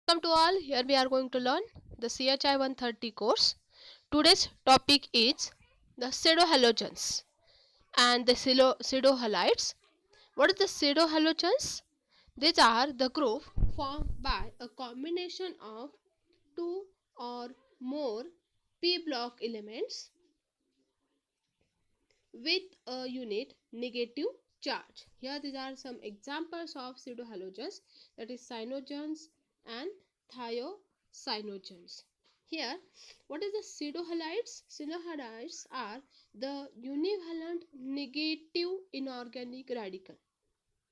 Welcome to all. Here we are going to learn the CHI 130 course. Today's topic is the pseudohalogens and the pseudohalides. What is the pseudohalogens? These are the group formed by a combination of two or more p block elements with a unit negative charge. Here these are some examples of pseudohalogens, that is cyanogens and thiocyanogens. Here, what is the pseudohalides? Pseudohalides are the univalent negative inorganic radical.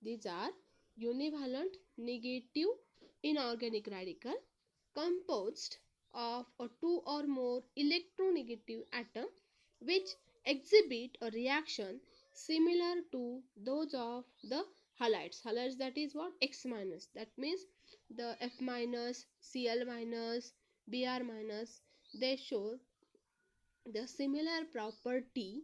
These are univalent negative inorganic radical composed of a two or more electronegative atom which exhibit a reaction similar to those of the halides. Halides, that is what? X minus. That means the F minus, Cl minus, Br minus, they show the similar property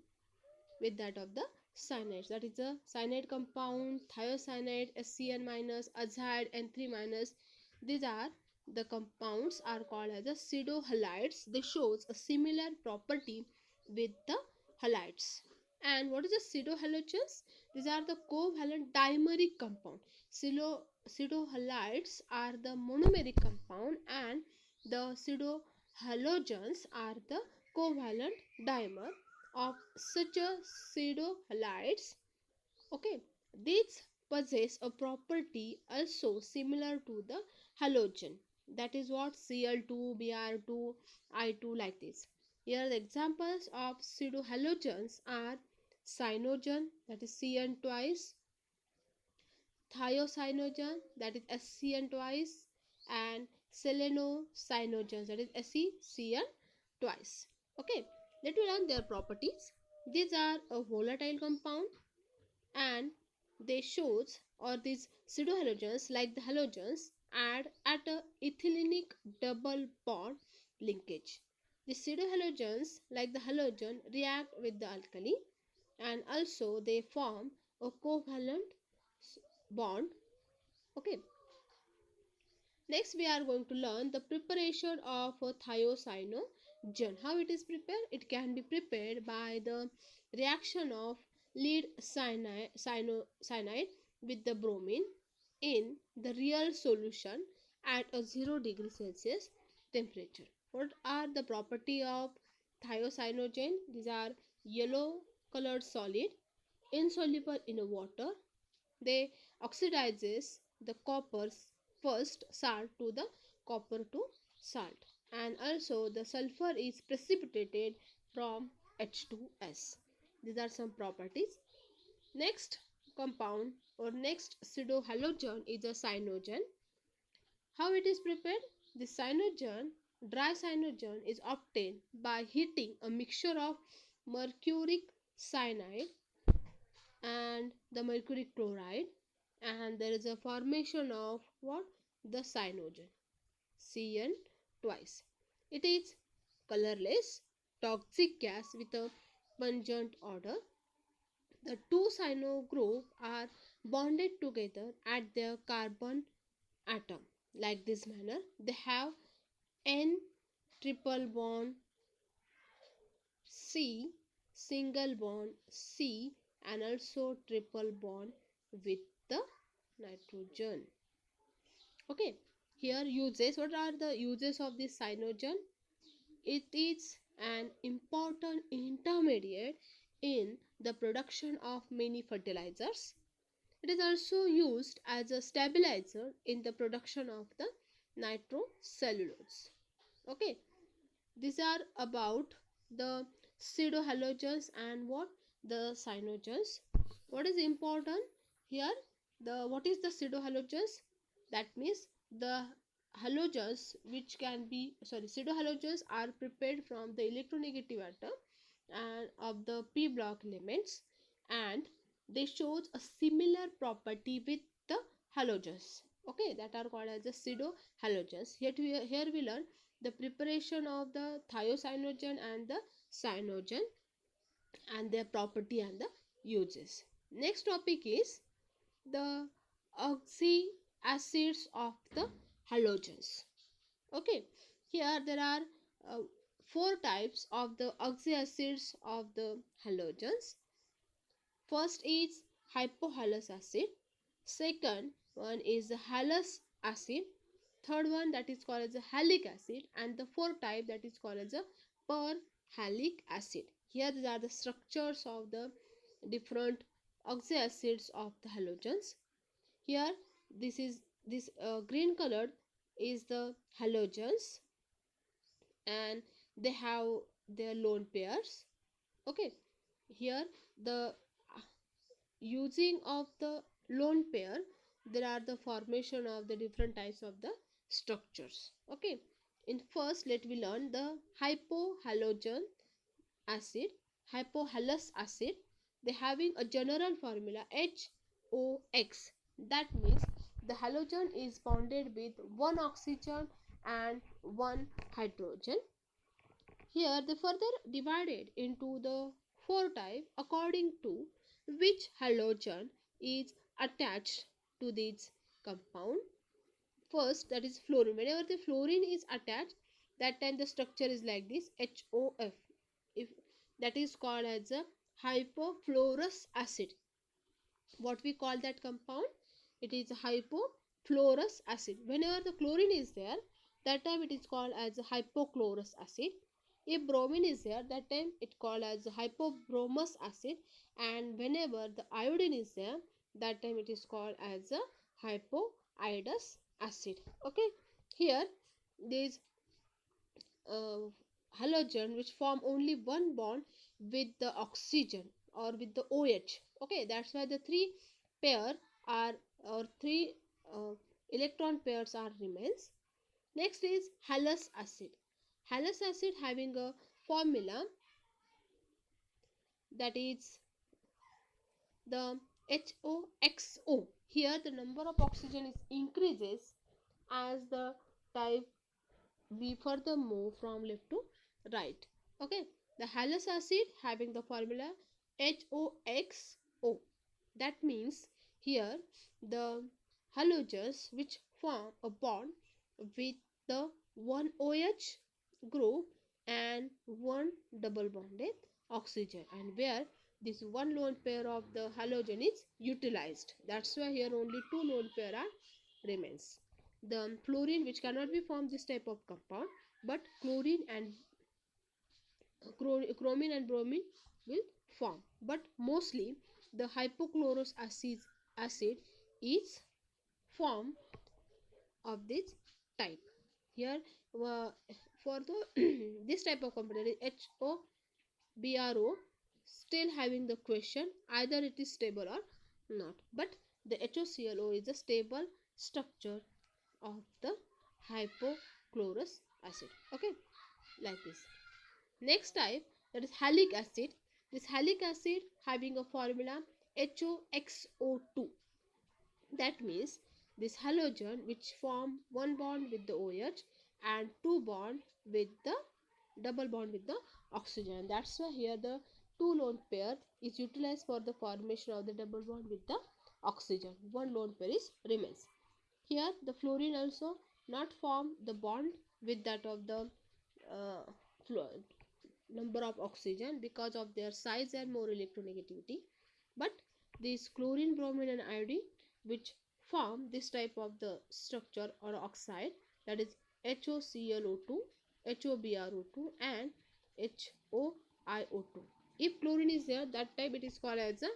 with that of the cyanides. That is a cyanide compound, thiocyanate, SCN minus, azide, N3 minus. These are the compounds are called as the pseudohalides. They shows a similar property with the halides. And what is the pseudohalogens? These are the covalent dimeric compound. Pseudohalides are the monomeric compound and the pseudohalogens are the covalent dimer of such a pseudohalides. Okay, these possess a property also similar to the halogen, that is what? Cl2, Br2, I2, like this. Here the examples of pseudohalogens are cyanogen, that is Cn twice, thiocyanogen, that is SCN twice, and selenocyanogens, that is SeCN twice. Okay, let me learn their properties. These are a volatile compound and they shows, or these pseudohalogens like the halogens add at a ethylenic double bond linkage. The pseudohalogens like the halogen react with the alkali and also they form a covalent bond. Okay, next we are going to learn the preparation of a thiocyanogen. How it is prepared? It can be prepared by the reaction of lead cyanide with the bromine in the real solution at a 0 degree Celsius temperature. What are the property of thiocyanogen? These are yellow colored solid, insoluble in water. They oxidizes the copper first salt to the copper to salt, and also the sulfur is precipitated from H2S. These are some properties. Next compound or next pseudohalogen is a cyanogen. How it is prepared? The cyanogen, dry cyanogen, is obtained by heating a mixture of mercuric cyanide and the mercury chloride, and there is a formation of what? The cyanogen, Cn twice. It is colorless toxic gas with a pungent odor. The two cyano group are bonded together at their carbon atom like this manner. They have N triple bond C, single bond C, and also triple bond with the nitrogen. Okay, here uses. What are the uses of this cyanogen? It is an important intermediate in the production of many fertilizers. It is also used as a stabilizer in the production of the nitrocellulose. Okay, these are about the pseudohalogens and what? The cyanogens. What is important here? The what is the pseudohalogens? That means the halogens which can be, sorry, pseudohalogens are prepared from the electronegative atom and of the p block elements, and they shows a similar property with the halogens. Okay, that are called as the pseudohalogens. Here we learn the preparation of the thiocyanogen and the cyanogen and their property and the uses. Next topic is the oxy acids of the halogens. Okay, here there are uh, four types of the oxyacids of the halogens. First is hypohalous acid. Second one is the halous acid. Third one that is called as a halic acid, and the fourth type that is called as a perhalic acid. Here these are the structures of the different oxyacids of the halogens. Here this green colored is the halogens, and they have their lone pairs. Okay, here the using of the lone pair, there are the formation of the different types of the structures. Okay, in first let we learn the hypohalogen acid, hypohalous acid. They having a general formula HOX. That means the halogen is bonded with one oxygen and one hydrogen. Here they further divided into the four types according to which halogen is attached to this compound. First, that is fluorine. Whenever the fluorine is attached, that time the structure is like this, HOF. If that is called as a hypofluorous acid. What we call that compound? It is a hypofluorous acid. Whenever the chlorine is there, that time it is called as a hypochlorous acid. If bromine is there, that time it called as a hypobromous acid. And whenever the iodine is there, that time it is called as a hypoiodous acid. Okay, here these uh, halogen which form only one bond with the oxygen or with the OH. Okay, that's why the three pair are, or three electron pairs are remains. Next is halous acid. Halous acid having a formula that is the HOXO. Here the number of oxygen is increases as the type we further move from left to right. Okay, the halous acid having the formula HOXO. That means here the halogens which form a bond with the one OH group and one double bonded oxygen, and where this one lone pair of the halogen is utilized. That's why here only two lone pair are remains. The fluorine which cannot be formed this type of compound, but chlorine and chromine and bromine will form. But mostly the hypochlorous acid is form of this type. Here for the this type of compound is HOBRO, still having the question either it is stable or not, but the HOClO is a stable structure of the hypochlorous acid. Okay, like this. Next type, that is halic acid. This halic acid having a formula HOXO2. That means this halogen which form one bond with the OH and two bond with the double bond with the oxygen. That's why here the two lone pair is utilized for the formation of the double bond with the oxygen. One lone pair is remains. Here the fluorine also not form the bond with that of the uh, number of oxygen because of their size and more electronegativity, but this chlorine, bromine and iodine which form this type of the structure or oxide, that is HOClO2, HOBRO2 and HOIO2. If chlorine is there, that time it is called as a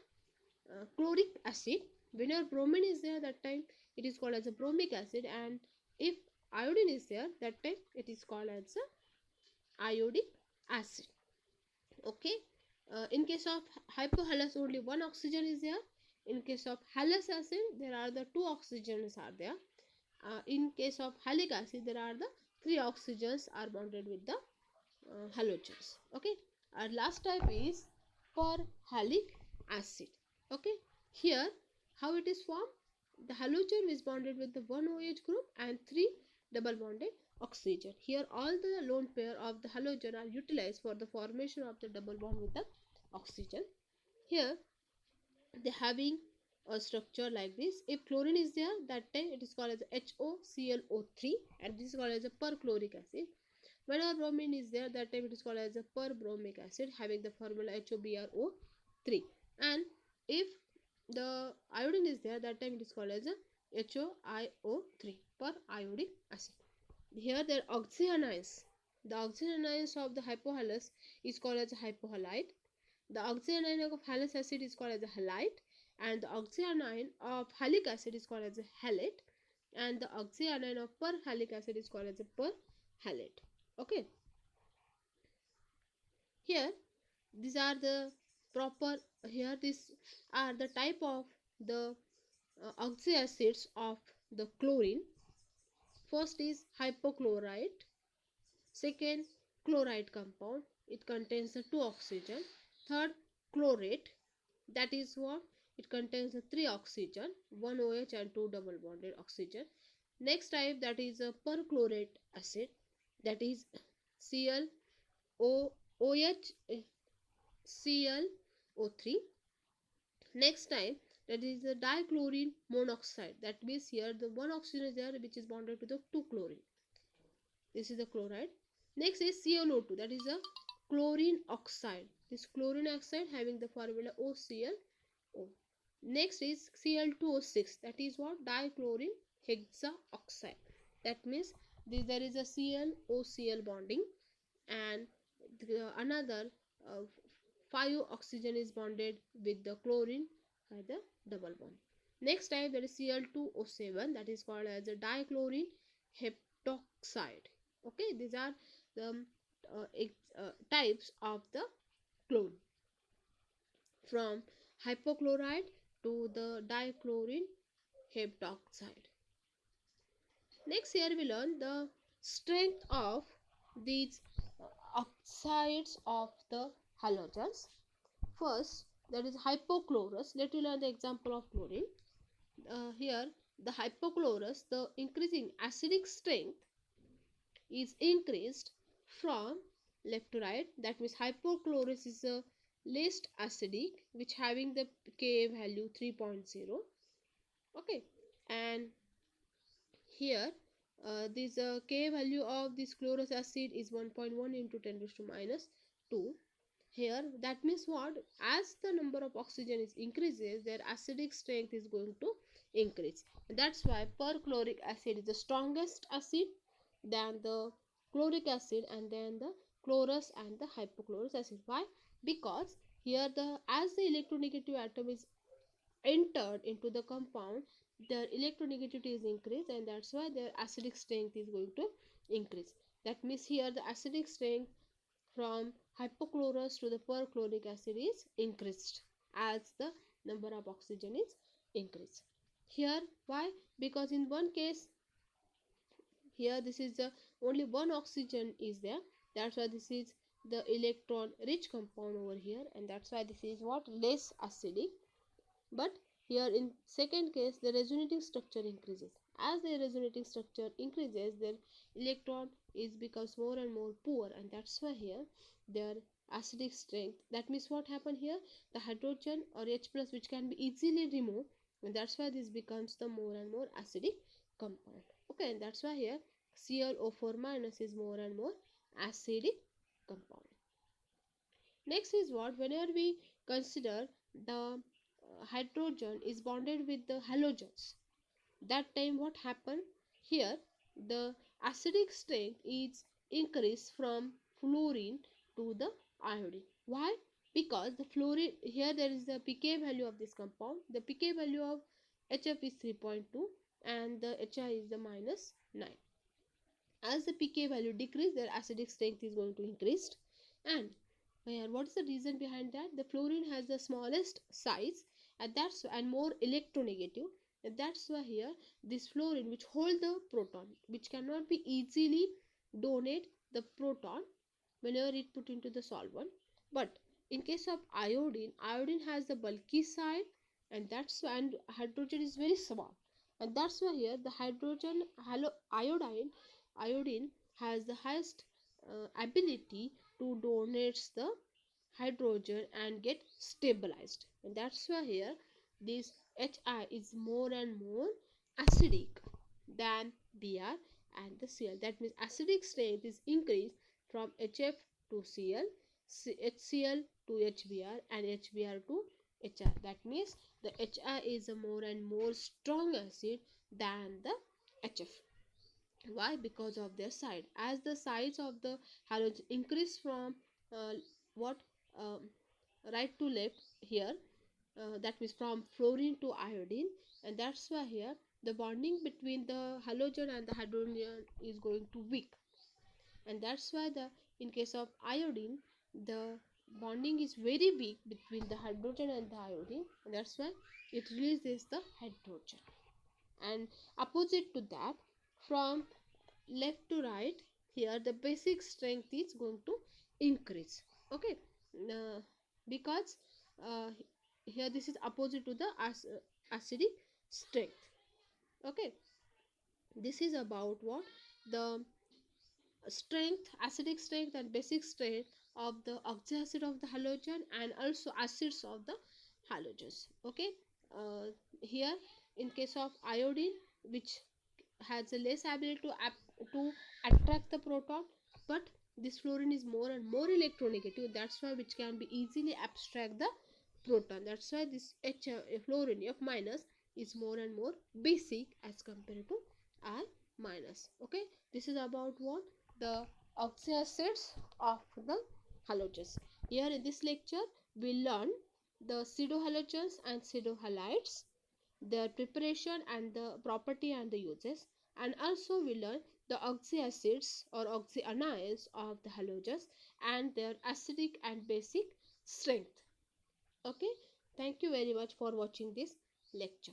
chloric acid. Whenever bromine is there, that time it is called as a bromic acid, and if iodine is there, that time it is called as a iodic acid. Okay, in case of hypohalous only one oxygen is there. In case of halous acid there are the two oxygens are there. In case of halic acid there are the three oxygens are bonded with the halogens. Okay, our last type is perhalic acid. Okay, here how it is formed, the halogen is bonded with the one OH group and three double bonded oxygen. Here all the lone pair of the halogen are utilized for the formation of the double bond with the oxygen. Here they having a structure like this. If chlorine is there, that time it is called as HOClO3, and this is called as a perchloric acid. Whenever bromine is there, that time it is called as a perbromic acid, having the formula HOBRO3. And if the iodine is there, that time it is called as a HOIO3, per iodic acid. Here there are oxygen ions. The oxygen ions of the hypohalous is called as a hypohalite. The oxygen ion of halous acid is called as a halite, and the oxygen ion of halic acid is called as a halate, and the oxygen ion of perhalic acid is called as a perhalate. Okay. Here these are the proper, here these are the type of the oxyacids of the chlorine. First is hypochlorite. Second, chloride compound. It contains the 2 oxygen. Third, chlorate. That is what? It contains the 3 oxygen, 1 OH and 2 double bonded oxygen. Next type, that is a perchlorate acid. That is ClOH ClO3. Next type, that is the dichlorine monoxide. That means here the 1 oxygen is there which is bonded to the 2 chlorine. This is the chloride. Next is ClO2, that is a chlorine oxide. This chlorine oxide having the formula OClO. Next is Cl2O6, that is what? Dichlorine hexaoxide. That means there is a ClOCl bonding, and another 5 oxygen is bonded with the chlorine by the double bond. Next type, that is Cl2O7, that is called as a dichlorine heptoxide. Okay, these are the types of the chlorine, from hypochlorite to the dichlorine heptoxide. Next, here we learn the strength of these oxides of the halogens. First, that is hypochlorous. Let us learn the example of chlorine. Here the hypochlorous, the increasing acidic strength is increased from left to right. That means hypochlorous is a least acidic, which having the Ka value 3.0. Okay, and here this Ka value of this chlorous acid is 1.1 into 10 raised to minus 2. Here that means what? As the number of oxygen is increases, their acidic strength is going to increase. That's why perchloric acid is the strongest acid than the chloric acid, and then the chlorous and the hypochlorous acid. Why? Because here the as the electronegative atom is entered into the compound, their electronegativity is increased, and that's why their acidic strength is going to increase. That means here the acidic strength from hypochlorous to the perchloric acid is increased as the number of oxygen is increased. Here why? Because in one case, here this is the only 1 oxygen is there, that's why this is the electron rich compound over here, and that's why this is what? Less acidic. But here in second case, the resonating structure increases. As the resonating structure increases, their electron is becomes more and more poor, and that's why here their acidic strength. That means what happened here? The hydrogen or H plus, which can be easily removed, and that's why this becomes the more and more acidic compound. Okay, and that's why here ClO4 minus is more and more acidic compound. Next is what? Whenever we consider the hydrogen is bonded with the halogens, that time what happened? Here the acidic strength is increased from fluorine to the iodine. Why? Because the fluorine, here there is the pK value of this compound. The pK value of HF is 3.2 and the HI is the minus 9. As the pK value decrease, their acidic strength is going to increase. And what is the reason behind that? The fluorine has the smallest size, and that's and more electronegative, and that's why here this fluorine, which hold the proton, which cannot be easily donate the proton whenever it put into the solvent. But in case of iodine, iodine has the bulky side, and that's why, and hydrogen is very small, and that's why here the hydrogen iodine has the highest ability to donate the hydrogen and get stabilized, and that's why here this HI is more and more acidic than Br and the Cl. That means acidic strength is increased from HF to Cl, HCl to HBr, and HBr to HI. That means the HI is a more and more strong acid than the HF. Why? Because of their side. As the sides of the halogen increase from uh, what um, right to left here, that means from fluorine to iodine, and that's why here the bonding between the halogen and the hydrogen is going to weak, and that's why the in case of iodine the bonding is very weak between the hydrogen and the iodine, and that's why it releases the hydrogen. And opposite to that, from left to right, here the basic strength is going to increase. Okay, uh, because uh, here this is opposite to the acidic strength. Okay, this is about what the strength, acidic strength and basic strength of the oxyacid of the halogen and also acids of the halogens. Okay, uh, here in case of iodine, which has a less ability to attract the proton, but this fluorine is more and more electronegative, that's why which can be easily abstract the proton. That's why this fluorine F minus is more and more basic as compared to I minus. Okay, this is about what the oxyacids of the halogens. Here in this lecture we learn the pseudohalogens and pseudohalides, their preparation and the property and the uses, and also we learn the oxyacids or oxyanions of the halogens and their acidic and basic strength. Okay, thank you very much for watching this lecture.